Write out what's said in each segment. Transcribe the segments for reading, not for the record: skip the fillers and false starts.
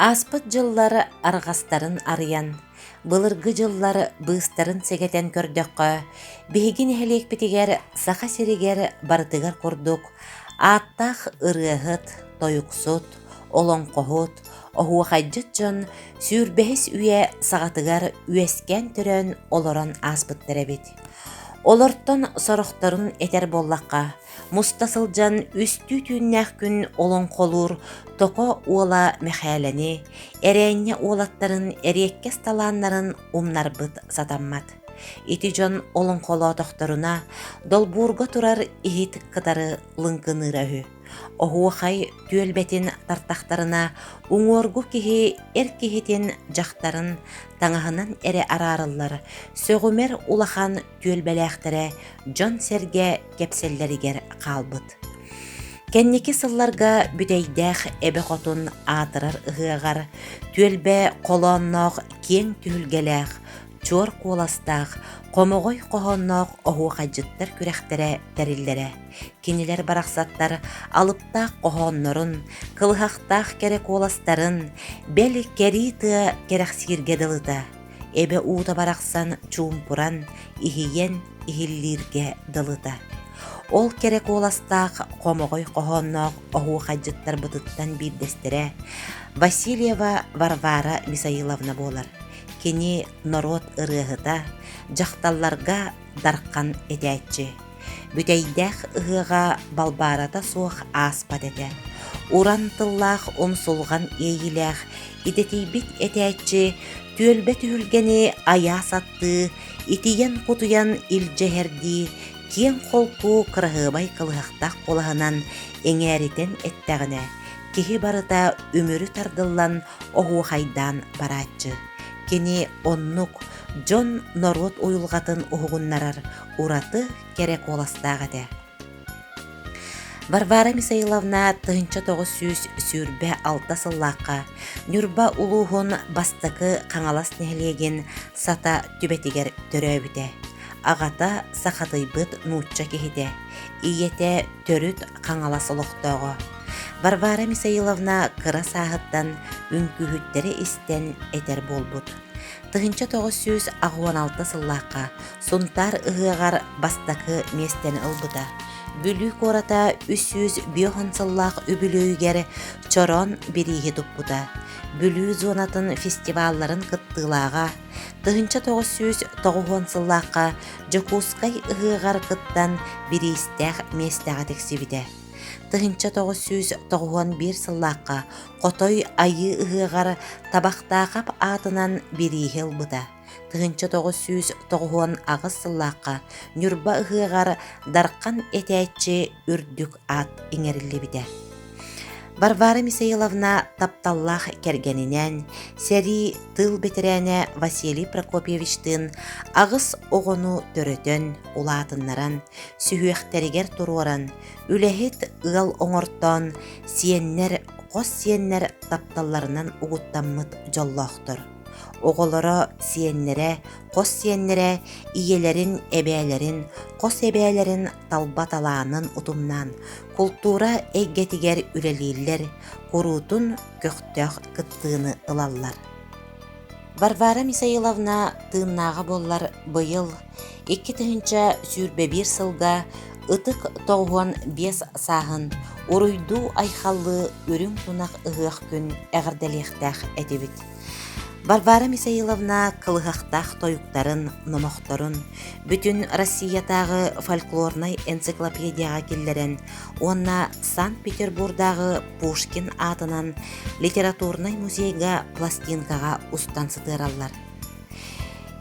Аспыт жыллары арғастарын арыян, былыргы жыллары быстарын сегетен көрдөккө, бейгин эхелек саха сиригер бардыгар курдук, аттах ырыахыт, тойуксут, олоңкохут, охуахайджыт жон сүүрбэхис үйе сағатыгар үескен түрөн олорон аспыттар эбит. Олортон сорохторун этер боллаққа, мустасылжан үстү түннәх күн олоңқолур, токо уола мэхәләни, эрәнне уолаттарын эрекке сталаннарын умнарбыт сатаммат. Ити жон олоңқоло тохторуна долбурга турар ихит кытары лыңкыныраһы. Оһуохай түөлбетин тартахтарына уңуоргу киһи эр киһитин жахтарын таңаһынан эре араарыллар, сөгүмер улахан түөлбэлээхтере жон серге кепселлеригер каалбыт. Кенники сылларга бүтэйдэх эбе хотун аатырар ыһыагар, түөлбэ колоонноох киэң түһүлгэлээх, чуор куоластаах, комогой кохонноох оһуохайдьыттар күрэхтере тэриллере. Кинилер барахсаттар алыптаах кохоннорун, кылыхахтаах кере куоластарын, бел кери тыа керахсиирге дылыта. Эбе уута барахсан чуумпуран, ихиен ихиллиирге дылыта. Ол кере куоластаах комогой кохонноох оһуохайдьыттар бытыттан биирдестере Васильева Варвара Мисаиловна болар. Кини норот ырыахыта, жахталларга дарқан этәччи. Бүтэйдэх ыһыга балбарата суох ааспат эте. Уран тыллаах омсулган эйилэх, итетийбит этәччи, түөлбе түһүлгени аяа сатты, итиен кутуян илжэһэрди, киэн холку кырыһыбай кылыхтах колаһынан эҥээритен эттэгине, киһи барыта өмүрү тардыллан оһуохайдаан барааччы. Кини оннук жон норот уйулгатын уһугуннарар ураты керек оластаагате. Варвара Мисаиловна тыһынча 900 сүүрбэ алта сыллаакка Нюрба улуухун бастакы каңалас нехилиэгин сата түбетигер төрөөбүтэ. Агата сахатыйбыт нуучча киһите, ийете төрүт каңалас олохтоого. Варвара Мисаиловна кыра сааһыттан үңкүһүттери истен этер болбут. Тыһынча 916 сыллаакка сунтар ыһыагар бастакы местен ылбыта. Бүлүү кората 300 биохан сыллаак үбүлүүгер чорон бириһи туппута. Бүлүү зонатын фестивалларын кыттыылаага тыһынча 990 сыллаакка Жокускай ыһыагар кыттан бириистээх местээҕэ тиксибите. Тыһынча 991 сыллаакка Котой айы ыһыагар табахтаахап аатынан бирииһи ылбыта. Тыһынча 990 сыллаакка Нюрба ыһыагар дарқан этээччи үрдүк аат иҥериллибите. Варвара Мисаиловна тапталлах кергенинен, сери тыл бетерәне Василий Прокопьевичтын агыс оҕону төрөтөн улаатыннаран, сүһүөхтэригер туруоран, үлэһит ыал оҥортон, қос сиеннер тапталларынан угуттаммыт жоллоохтор. Оголоро сиеннере, қос сиеннере, иелерин, эбээлерин, қос эбээлерин талбаталаанын утумнан, культура эйгетигер үлелииллер, куруутун көхтөөх кыттыыны ылаллар. Варвара Мисаиловна тыыннааҕа боллар быйыл 2021 сылга ытык 95 сааһын уруйдуу айхаллыы үрүң тунах ыһыах күн эҕэрдэлиэхтээх этибит. Варвара Мисаиловна кылыхахтаах тойуктарын, номохторун, бүтүн Россиятагы фольклорнай энциклопедияга киллерен, онна Санкт-Петербургдагы Пушкин атынан литературнай музейга пластинкага устан сытыраллар.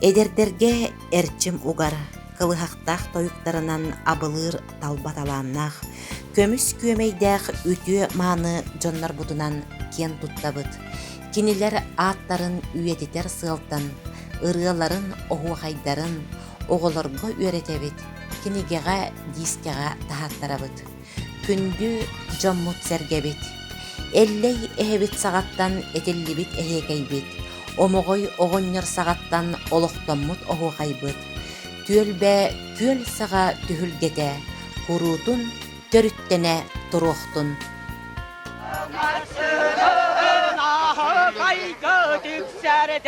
Эдердерге эрчим угар, кылыхахтаах тойуктарынан абылыр талбаталааннаах, көмүс күөмейдээх үтүө мааны дьоннар бутунан кен туттабыт. Кинилер ааттарын үйетитер сылтан, ырыаларын оһуахайдарын оҕолорго үөретебит, кинигеға дискеға таһаттарабыт. Күндү жоммут сергебит. Эллей эһебит сағаттан этиллибит эһекейбит. Омоғой оҕонньор сағаттан олохтоммут оһуахайбыт. Түөлбэ күөл саға түһүлгете, куруутун төрүттене туруохтун. tükserde